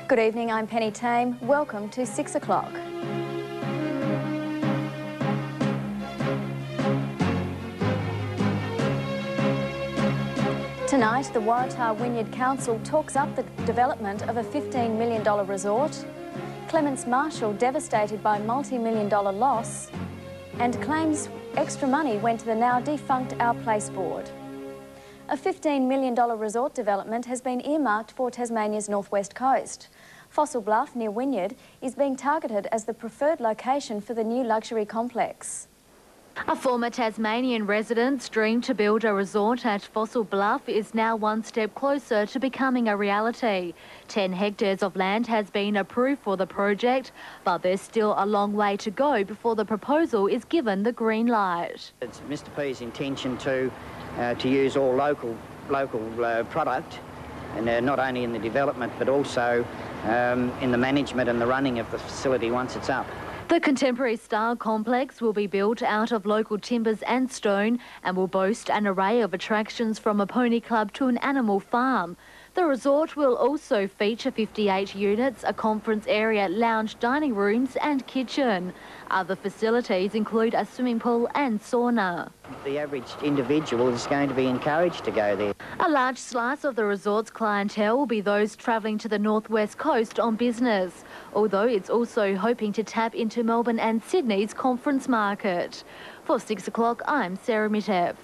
Good evening, I'm Penny Tame. Welcome to 6 o'clock. Tonight, the Waratah Wynyard Council talks up the development of a $15 million resort. Clements Marshall devastated by multi-million-dollar loss, and claims extra money went to the now defunct Our Place board. A $15 million resort development has been earmarked for Tasmania's northwest coast. Fossil Bluff, near Wynyard, is being targeted as the preferred location for the new luxury complex. A former Tasmanian resident's dream to build a resort at Fossil Bluff is now one step closer to becoming a reality. 10 hectares of land has been approved for the project, but there's still a long way to go before the proposal is given the green light. It's Mr P's intention to use all local product, and not only in the development but also in the management and the running of the facility once it's up. The contemporary style complex will be built out of local timbers and stone and will boast an array of attractions from a pony club to an animal farm. The resort will also feature 58 units, a conference area, lounge, dining rooms and kitchen. Other facilities include a swimming pool and sauna. The average individual is going to be encouraged to go there. A large slice of the resort's clientele will be those travelling to the northwest coast on business, although it's also hoping to tap into Melbourne and Sydney's conference market. For 6 o'clock, I'm Sarah Mitev.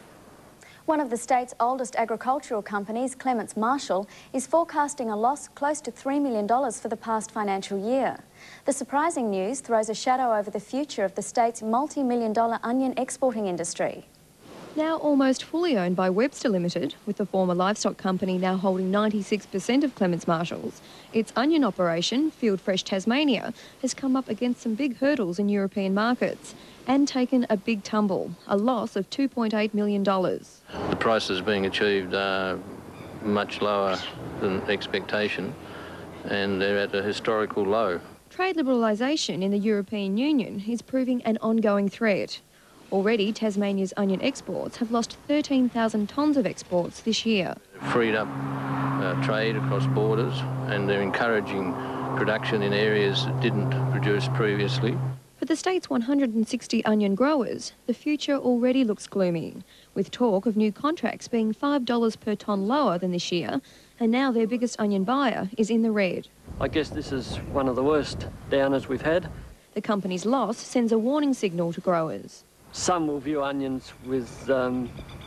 One of the state's oldest agricultural companies, Clements Marshall, is forecasting a loss close to $3 million for the past financial year. The surprising news throws a shadow over the future of the state's multi-million-dollar onion exporting industry. Now almost fully owned by Webster Limited, with the former livestock company now holding 96% of Clements Marshall's, its onion operation, Field Fresh Tasmania, has come up against some big hurdles in European markets and taken a big tumble, a loss of $2.8 million. The prices being achieved are much lower than expectation, and they're at a historical low. Trade liberalisation in the European Union is proving an ongoing threat. Already, Tasmania's onion exports have lost 13,000 tonnes of exports this year. Freed up trade across borders, and they're encouraging production in areas that didn't produce previously. For the state's 160 onion growers, the future already looks gloomy, with talk of new contracts being $5 per tonne lower than this year, and now their biggest onion buyer is in the red. I guess this is one of the worst downers we've had. The company's loss sends a warning signal to growers. Some will view onions with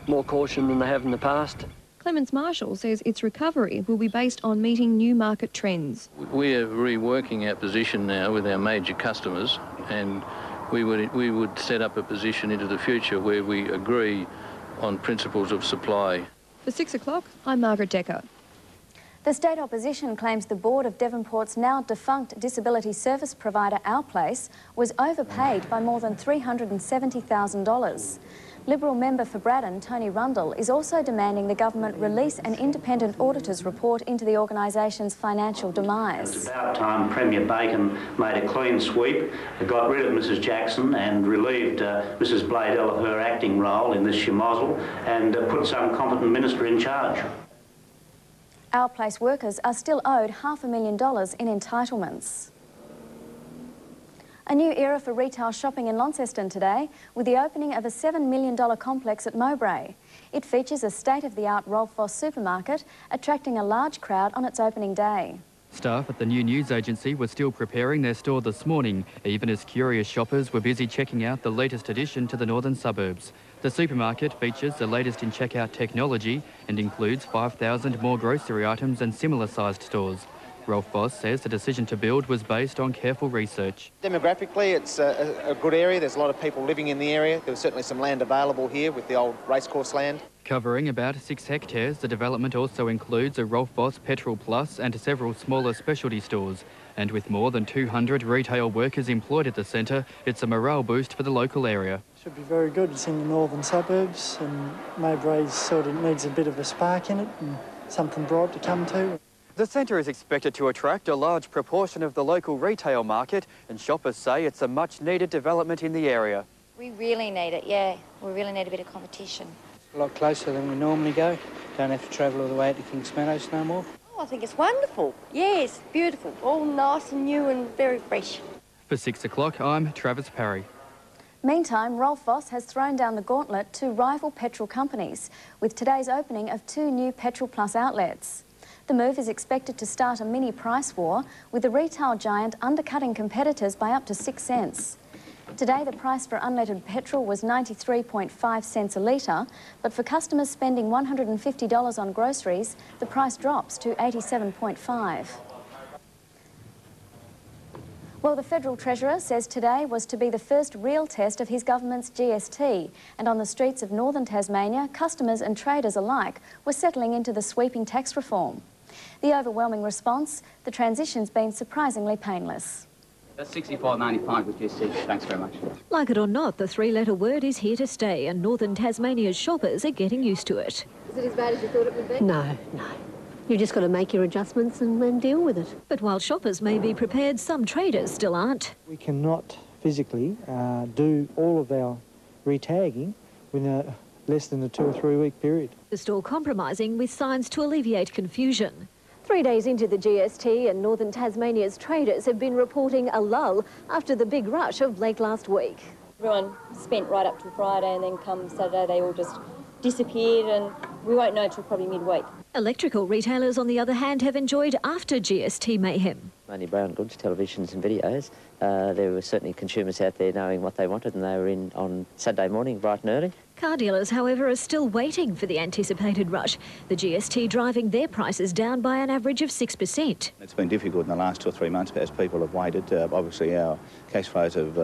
more caution than they have in the past. Clements Marshall says its recovery will be based on meeting new market trends. We're reworking our position now with our major customers, and we would set up a position into the future where we agree on principles of supply. For 6 o'clock, I'm Margaret Decker. The state opposition claims the board of Devonport's now defunct disability service provider Our Place was overpaid by more than $370,000. Liberal member for Braddon, Tony Rundle, is also demanding the government release an independent auditor's report into the organisation's financial demise. It's about time Premier Bacon made a clean sweep, got rid of Mrs Jackson and relieved Mrs Bladell of her acting role in this schmozzle and put some competent minister in charge. Our Place workers are still owed $500,000 in entitlements. A new era for retail shopping in Launceston today with the opening of a $7 million complex at Mowbray. It features a state-of-the-art Rolf Voss supermarket, attracting a large crowd on its opening day. Staff at the new news agency were still preparing their store this morning, even as curious shoppers were busy checking out the latest addition to the northern suburbs. The supermarket features the latest in checkout technology and includes 5,000 more grocery items and similar-sized stores. Rolf Voss says the decision to build was based on careful research. Demographically, it's a good area. There's a lot of people living in the area. There was certainly some land available here with the old racecourse land. Covering about 6 hectares, the development also includes a Rolf Voss Petrol Plus and several smaller specialty stores. And with more than 200 retail workers employed at the centre, it's a morale boost for the local area. Should be very good. It's in the northern suburbs and Mowbray sort of needs a bit of a spark in it and something bright to come to. The centre is expected to attract a large proportion of the local retail market, and shoppers say it's a much-needed development in the area. We really need it, yeah. We really need a bit of competition. A lot closer than we normally go. Don't have to travel all the way to Kings Meadows no more. Oh, I think it's wonderful. Yes, beautiful. All nice and new and very fresh. For 6 o'clock, I'm Travis Parry. Meantime, Rolf Voss has thrown down the gauntlet to rival petrol companies with today's opening of 2 new Petrol Plus outlets. The move is expected to start a mini price war, with the retail giant undercutting competitors by up to 6 cents. Today, the price for unleaded petrol was 93.5 cents a litre, but for customers spending $150 on groceries, the price drops to 87.5. Well, the Federal Treasurer says today was to be the first real test of his government's GST, and on the streets of northern Tasmania, customers and traders alike were settling into the sweeping tax reform. The overwhelming response, the transition's been surprisingly painless. That's $64.95 with GST. Thanks very much. Like it or not, the 3-letter word is here to stay, and northern Tasmania's shoppers are getting used to it. Is it as bad as you thought it would be? No. You've just got to make your adjustments and deal with it. But while shoppers may be prepared, some traders still aren't. We cannot physically do all of our retagging within less than a 2 or 3 week period. The store compromising with signs to alleviate confusion. 3 days into the GST, and northern Tasmania's traders have been reporting a lull after the big rush of late last week. Everyone spent right up till Friday, and then come Saturday they all just disappeared, and we won't know till probably midweek. Electrical retailers, on the other hand, have enjoyed after GST mayhem. Mainly brown goods, televisions and videos. There were certainly consumers out there knowing what they wanted, and they were in on Saturday morning bright and early. Car dealers, however, are still waiting for the anticipated rush, the GST driving their prices down by an average of 6%. It's been difficult in the last 2 or 3 months as people have waited. Obviously our cash flows have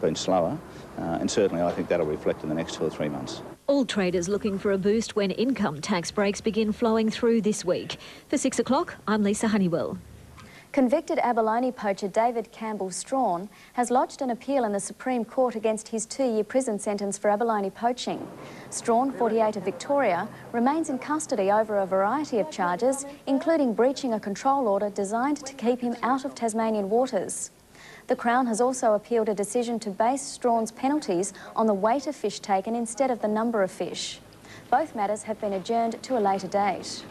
been slower, and certainly I think that'll reflect in the next 2 or 3 months. All traders looking for a boost when income tax breaks begin flowing through this week. For 6 o'clock, I'm Lisa Honeywell. Convicted abalone poacher David Campbell Strawn has lodged an appeal in the Supreme Court against his 2-year prison sentence for abalone poaching. Strawn, 48 of Victoria, remains in custody over a variety of charges, including breaching a control order designed to keep him out of Tasmanian waters. The Crown has also appealed a decision to base Strawn's penalties on the weight of fish taken instead of the number of fish. Both matters have been adjourned to a later date.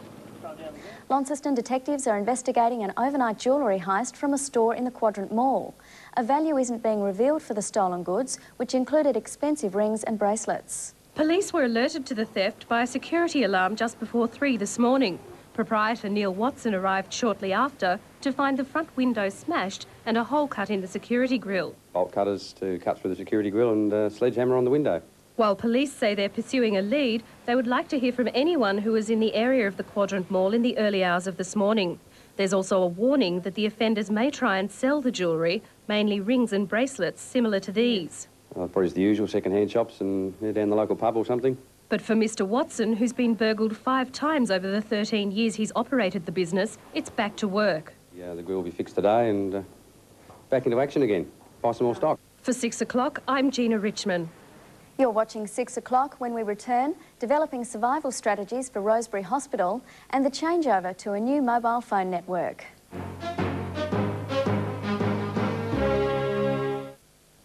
Launceston detectives are investigating an overnight jewellery heist from a store in the Quadrant Mall. A value isn't being revealed for the stolen goods, which included expensive rings and bracelets. Police were alerted to the theft by a security alarm just before 3 this morning. Proprietor Neil Watson arrived shortly after to find the front window smashed and a hole cut in the security grille. Bolt cutters to cut through the security grille and a sledgehammer on the window. While police say they're pursuing a lead, they would like to hear from anyone who was in the area of the Quadrant Mall in the early hours of this morning. There's also a warning that the offenders may try and sell the jewellery, mainly rings and bracelets similar to these. Probably the usual second-hand shops and down the local pub or something. But for Mr Watson, who's been burgled 5 times over the 13 years he's operated the business, it's back to work. Yeah, the grill will be fixed today and back into action again. Buy some more stock. For 6 o'clock, I'm Gina Richmond. You're watching 6 o'clock. When we return, developing survival strategies for Rosebery Hospital and the changeover to a new mobile phone network.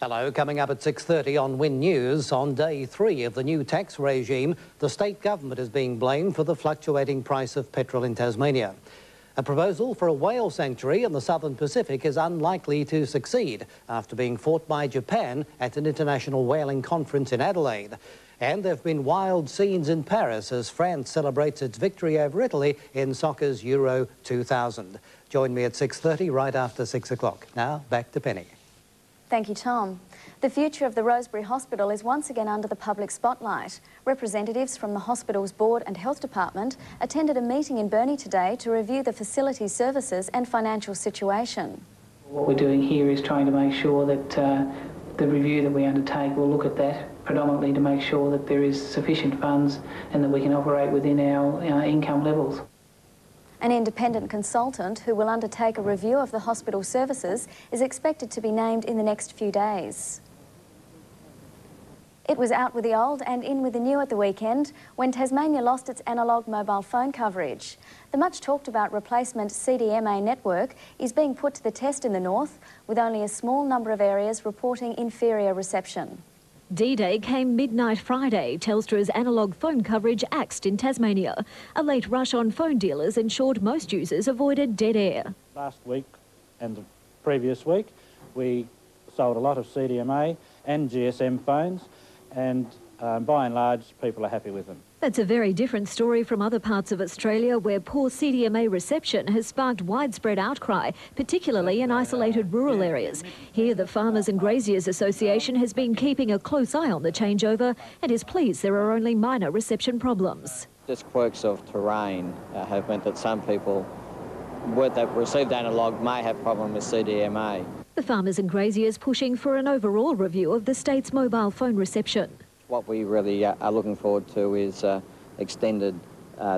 Hello, coming up at 6:30 on Win News. On day 3 of the new tax regime, the state government is being blamed for the fluctuating price of petrol in Tasmania. A proposal for a whale sanctuary in the southern Pacific is unlikely to succeed after being fought by Japan at an international whaling conference in Adelaide. And there have been wild scenes in Paris as France celebrates its victory over Italy in soccer's Euro 2000. Join me at 6:30 right after 6 o'clock. Now, back to Penny. Thank you, Tom. The future of the Rosebery Hospital is once again under the public spotlight. Representatives from the hospital's board and health department attended a meeting in Burnie today to review the facility's services and financial situation. What we're doing here is trying to make sure that the review that we undertake will look at that predominantly to make sure that there is sufficient funds and that we can operate within our income levels. An independent consultant who will undertake a review of the hospital services is expected to be named in the next few days. It was out with the old and in with the new at the weekend when Tasmania lost its analogue mobile phone coverage. The much talked about replacement CDMA network is being put to the test in the north, with only a small number of areas reporting inferior reception. D-Day came midnight Friday. Telstra's analogue phone coverage axed in Tasmania. A late rush on phone dealers ensured most users avoided dead air. Last week and the previous week, we sold a lot of CDMA and GSM phones, and by and large, people are happy with them. That's a very different story from other parts of Australia where poor CDMA reception has sparked widespread outcry, particularly in isolated rural areas. Here, the Farmers and Graziers Association has been keeping a close eye on the changeover and is pleased there are only minor reception problems. Just quirks of terrain have meant that some people that received analogue may have problem with CDMA. The Farmers and Graziers pushing for an overall review of the state's mobile phone reception. What we really are looking forward to is extended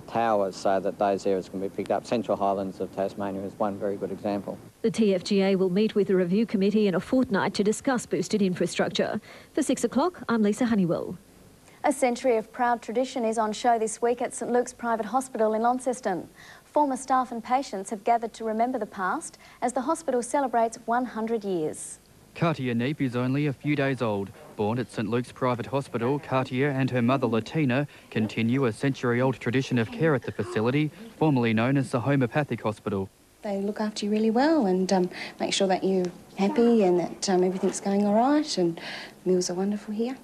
towers so that those areas can be picked up. Central Highlands of Tasmania is one very good example. The TFGA will meet with the review committee in a fortnight to discuss boosted infrastructure. For 6 o'clock, I'm Lisa Honeywell. A century of proud tradition is on show this week at St Luke's Private Hospital in Launceston. Former staff and patients have gathered to remember the past as the hospital celebrates 100 years. Katia Neep is only a few days old. Born at St Luke's Private Hospital, Katia and her mother Latina continue a century-old tradition of care at the facility, formerly known as the Homeopathic Hospital. They look after you really well and make sure that you're happy and that everything's going all right, and meals are wonderful here,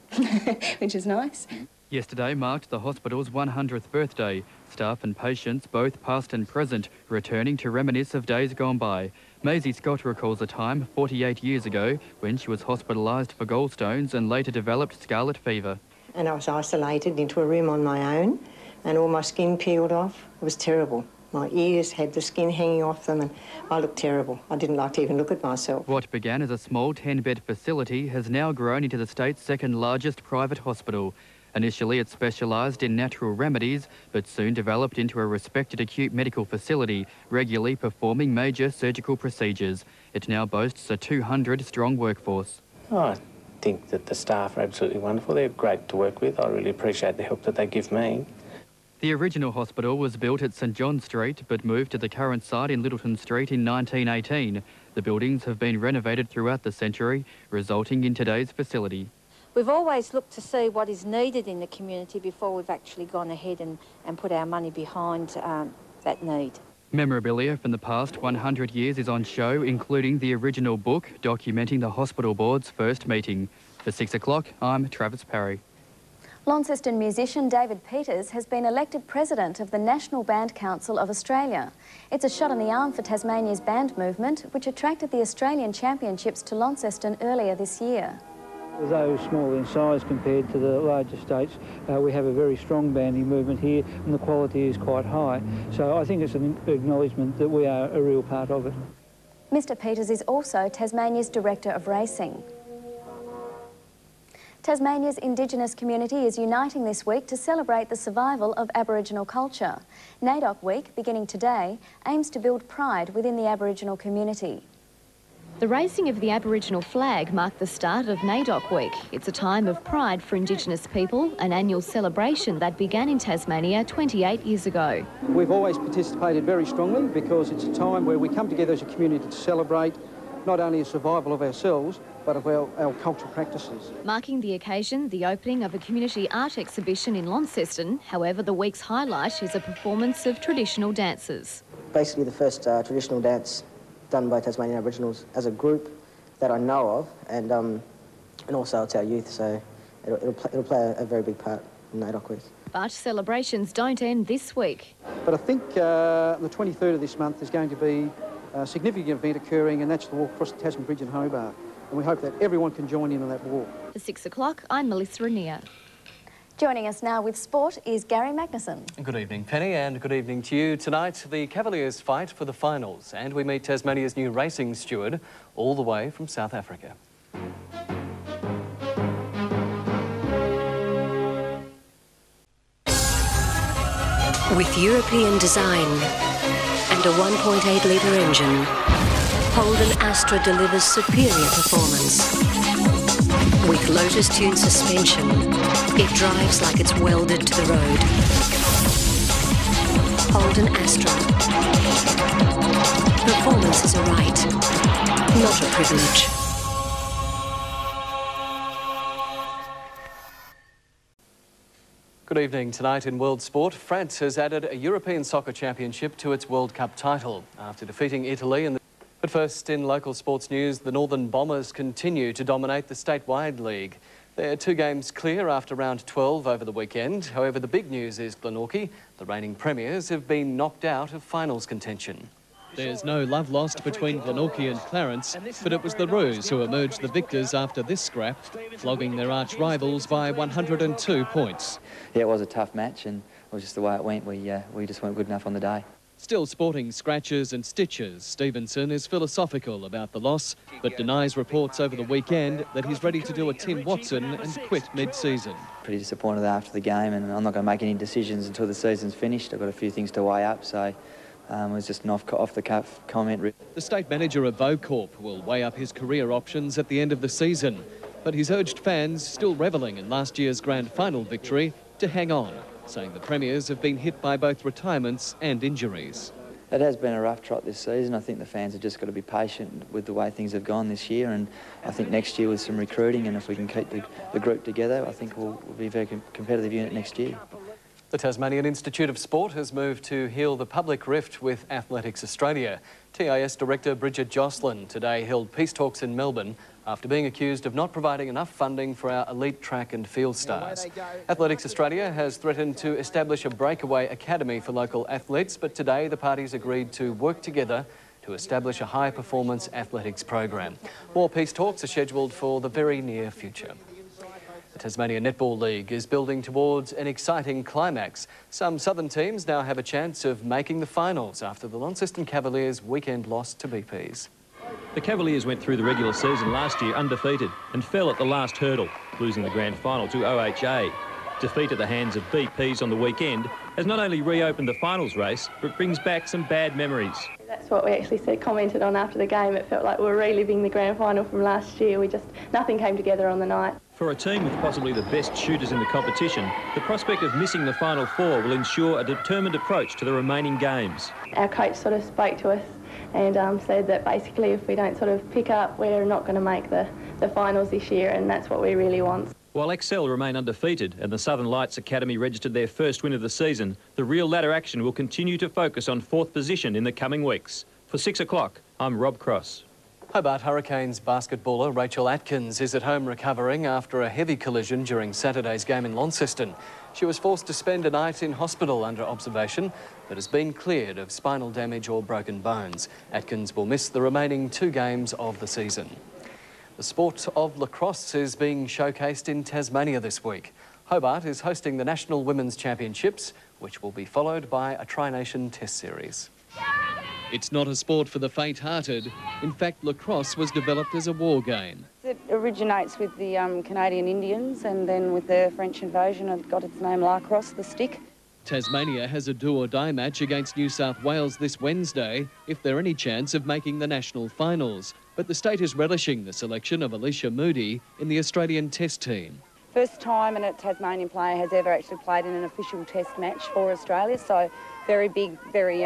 which is nice. Yesterday marked the hospital's 100th birthday. Staff and patients, both past and present, returning to reminisce of days gone by. Maisie Scott recalls a time 48 years ago when she was hospitalised for gallstones and later developed scarlet fever. And I was isolated into a room on my own and all my skin peeled off. It was terrible. My ears had the skin hanging off them and I looked terrible. I didn't like to even look at myself. What began as a small 10-bed facility has now grown into the state's second largest private hospital. Initially, it specialised in natural remedies, but soon developed into a respected acute medical facility, regularly performing major surgical procedures. It now boasts a 200-strong workforce. I think that the staff are absolutely wonderful. They're great to work with. I really appreciate the help that they give me. The original hospital was built at St John Street, but moved to the current site in Littleton Street in 1918. The buildings have been renovated throughout the century, resulting in today's facility. We've always looked to see what is needed in the community before we've actually gone ahead and put our money behind that need. Memorabilia from the past 100 years is on show, including the original book documenting the hospital board's first meeting. For 6 o'clock, I'm Travis Parry. Launceston musician David Peters has been elected president of the National Band Council of Australia. It's a shot in the arm for Tasmania's band movement, which attracted the Australian Championships to Launceston earlier this year. Although small in size compared to the larger states, we have a very strong banding movement here and the quality is quite high. So I think it's an acknowledgement that we are a real part of it. Mr Peters is also Tasmania's Director of Racing. Tasmania's Indigenous community is uniting this week to celebrate the survival of Aboriginal culture. NAIDOC Week, beginning today, aims to build pride within the Aboriginal community. The raising of the Aboriginal flag marked the start of NAIDOC Week. It's a time of pride for Indigenous people, an annual celebration that began in Tasmania 28 years ago. We've always participated very strongly because it's a time where we come together as a community to celebrate not only the survival of ourselves, but of our cultural practices. Marking the occasion, the opening of a community art exhibition in Launceston. However, the week's highlight is a performance of traditional dances. Basically the first traditional dance done by Tasmanian Aboriginals as a group that I know of, and also it's our youth, so it'll play a very big part in NAIDOC Week. But celebrations don't end this week. But I think the 23rd of this month there's going to be a significant event occurring, and that's the walk across the Tasman Bridge in Hobart. And we hope that everyone can join in on that walk. For 6 o'clock, I'm Melissa Rainier. Joining us now with sport is Gary Magnussen. Good evening, Penny, and good evening to you. Tonight, the Cavaliers fight for the finals, and we meet Tasmania's new racing steward, all the way from South Africa. With European design and a 1.8-litre engine, Holden Astra delivers superior performance. With Lotus Tune suspension, it drives like it's welded to the road. Holden Astra. Performance is a right, not a privilege. Good evening. Tonight in World Sport, France has added a European Soccer Championship to its World Cup title after defeating Italy in the... But first, in local sports news, the Northern Bombers continue to dominate the statewide league. They're 2 games clear after round 12 over the weekend. However, the big news is Glenorchy, the reigning premiers, have been knocked out of finals contention. There's no love lost between Glenorchy and Clarence, but it was the Roos who emerged the victors after this scrap, flogging their arch-rivals by 102 points. Yeah, it was a tough match and it was just the way it went. We just weren't good enough on the day. Still sporting scratches and stitches, Stevenson is philosophical about the loss, but denies reports over the weekend that he's ready to do a Tim Watson and quit mid-season. Pretty disappointed after the game, and I'm not going to make any decisions until the season's finished. I've got a few things to weigh up, so it was just an off-the-cuff comment. The state manager of Vocorp will weigh up his career options at the end of the season, but he's urged fans still revelling in last year's grand final victory to hang on, saying the premiers have been hit by both retirements and injuries. It has been a rough trot this season. I think the fans have just got to be patient with the way things have gone this year, and I think next year with some recruiting, and if we can keep the group together, I think we'll be a very competitive unit next year. The Tasmanian Institute of Sport has moved to heal the public rift with Athletics Australia. TIS Director Bridget Jocelyn today held peace talks in Melbourne after being accused of not providing enough funding for our elite track and field stars. Athletics Australia has threatened to establish a breakaway academy for local athletes, but today the parties agreed to work together to establish a high-performance athletics program. More peace talks are scheduled for the very near future. The Tasmania Netball League is building towards an exciting climax. Some southern teams now have a chance of making the finals after the Launceston Cavaliers' weekend loss to BPs. The Cavaliers went through the regular season last year undefeated and fell at the last hurdle, losing the grand final to OHA. Defeat at the hands of BPs on the weekend has not only reopened the finals race, but brings back some bad memories. That's what we actually commented on after the game. It felt like we were reliving the grand final from last year. Nothing came together on the night. For a team with possibly the best shooters in the competition, the prospect of missing the Final Four will ensure a determined approach to the remaining games. Our coach sort of spoke to us and said that basically if we don't sort of pick up, we're not going to make the finals this year, and that's what we really want. While Excel remain undefeated and the Southern Lights Academy registered their first win of the season, the real ladder action will continue to focus on 4th position in the coming weeks. For 6 o'clock, I'm Rob Cross. Hobart Hurricanes basketballer Rachel Atkins is at home recovering after a heavy collision during Saturday's game in Launceston. She was forced to spend a night in hospital under observation, but has been cleared of spinal damage or broken bones. Atkins will miss the remaining 2 games of the season. The sport of lacrosse is being showcased in Tasmania this week. Hobart is hosting the National Women's Championships, which will be followed by a Tri-Nation Test Series. It's not a sport for the faint-hearted. In fact, lacrosse was developed as a war game. It originates with the Canadian Indians, and then with the French invasion it got its name lacrosse, the stick. Tasmania has a do-or-die match against New South Wales this Wednesday if they're any chance of making the national finals. But the state is relishing the selection of Alicia Moody in the Australian Test team. First time a Tasmanian player has ever actually played in an official Test match for Australia, so very big, very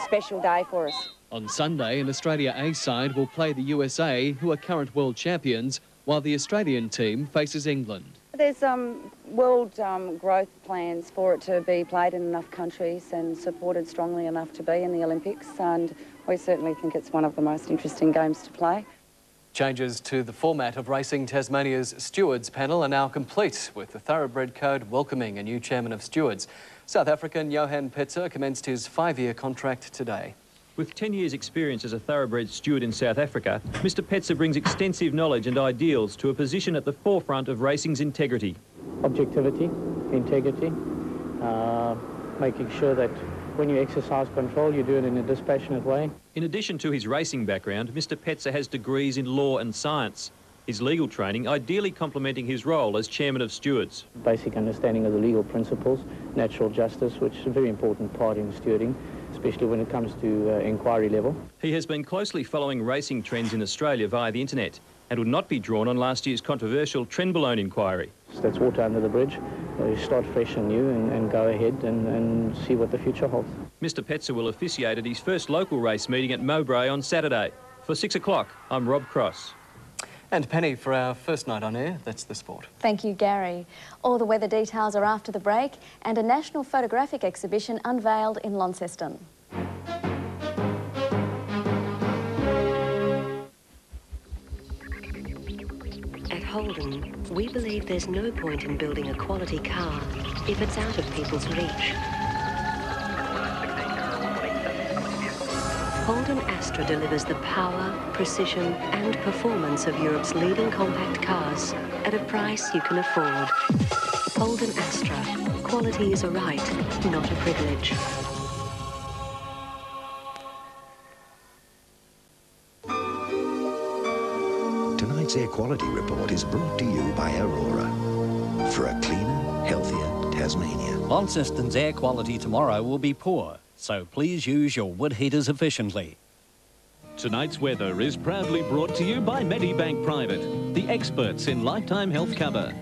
special day for us. On Sunday, an Australia A side will play the USA, who are current world champions, while the Australian team faces England. There's world growth plans for it to be played in enough countries and supported strongly enough to be in the Olympics, and we certainly think it's one of the most interesting games to play. Changes to the format of Racing Tasmania's Stewards panel are now complete, with the Thoroughbred Code welcoming a new chairman of stewards. South African Johan Petzer commenced his 5-year contract today. With 10 years' experience as a thoroughbred steward in South Africa, Mr Petzer brings extensive knowledge and ideals to a position at the forefront of racing's integrity. Objectivity, integrity, making sure that when you exercise control, you do it in a dispassionate way. In addition to his racing background, Mr Petzer has degrees in law and science. His legal training ideally complementing his role as chairman of stewards. Basic understanding of the legal principles, natural justice, which is a very important part in stewarding, especially when it comes to inquiry level. He has been closely following racing trends in Australia via the internet and would not be drawn on last year's controversial Trenbolone inquiry. That's water under the bridge. Start fresh and new and go ahead and see what the future holds. Mr Petzer will officiate at his first local race meeting at Mowbray on Saturday. For 6 o'clock, I'm Rob Cross. And Penny, for our first night on air, that's the sport. Thank you, Gary. All the weather details are after the break, and a national photographic exhibition unveiled in Launceston. At Holden, we believe there's no point in building a quality car if it's out of people's reach. Holden Astra delivers the power, precision and performance of Europe's leading compact cars at a price you can afford. Holden Astra. Quality is a right, not a privilege. Tonight's Air Quality Report is brought to you by Aurora. For a cleaner, healthier Tasmania. Launceston's air quality tomorrow will be poor, so please use your wood heaters efficiently. Tonight's weather is proudly brought to you by Medibank Private, the experts in lifetime health cover.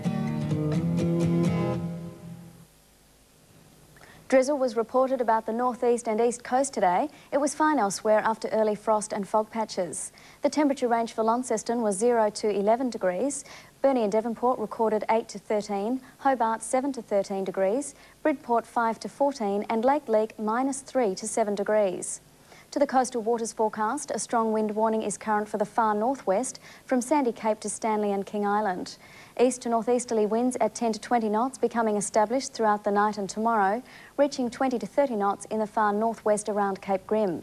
Drizzle was reported about the northeast and east coast today. It was fine elsewhere after early frost and fog patches. The temperature range for Launceston was 0 to 11 degrees. Burnie and Devonport recorded 8 to 13, Hobart 7 to 13 degrees, Bridport 5 to 14 and Lake Leak -3 to 7 degrees. To the coastal waters forecast, a strong wind warning is current for the far northwest from Sandy Cape to Stanley and King Island. East to northeasterly winds at 10 to 20 knots becoming established throughout the night and tomorrow, reaching 20 to 30 knots in the far northwest around Cape Grim.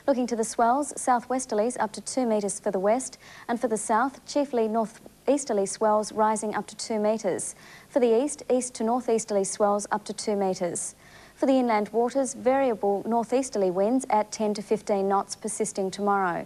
Looking to the swells, southwesterlies up to 2 metres for the west, and for the south, chiefly northeasterly swells rising up to 2 metres. For the east, east to northeasterly swells up to 2 metres. For the inland waters, variable northeasterly winds at 10 to 15 knots persisting tomorrow.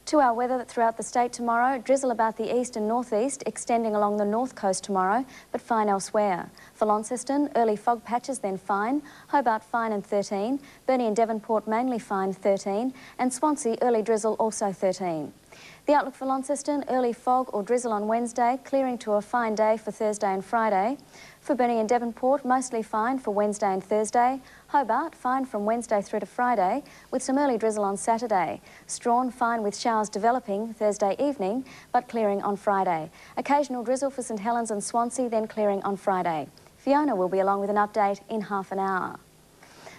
To our weather throughout the state tomorrow, drizzle about the east and northeast, extending along the north coast tomorrow, but fine elsewhere. For Launceston, early fog patches, then fine. Hobart fine and 13. Burnie and Devonport mainly fine 13. And Swansea early drizzle also 13. The outlook for Launceston, early fog or drizzle on Wednesday, clearing to a fine day for Thursday and Friday. For Burnie and Devonport, mostly fine for Wednesday and Thursday. Hobart, fine from Wednesday through to Friday, with some early drizzle on Saturday. Strawn, fine with showers developing Thursday evening, but clearing on Friday. Occasional drizzle for St Helens and Swansea, then clearing on Friday. Fiona will be along with an update in half an hour.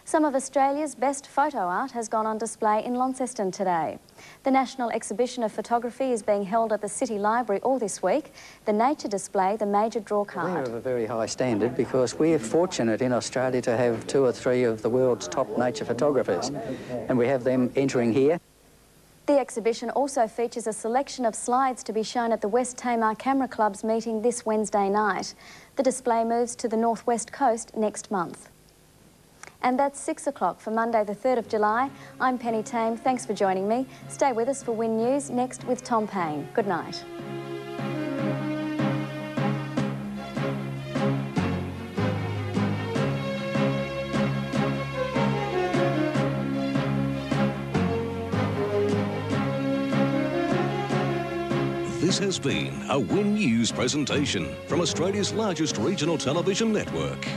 Some of Australia's best photo art has gone on display in Launceston today. The National Exhibition of Photography is being held at the City Library all this week. The nature display, the major draw card. We're of a very high standard because we're fortunate in Australia to have 2 or 3 of the world's top nature photographers, and we have them entering here. The exhibition also features a selection of slides to be shown at the West Tame Camera Club's meeting this Wednesday night. The display moves to the northwest coast next month. And that's 6 o'clock for Monday the 3rd of July. I'm Penny Tame. Thanks for joining me. Stay with us for Win News next with Tom Payne. Good night. This has been a Win News presentation from Australia's largest regional television network.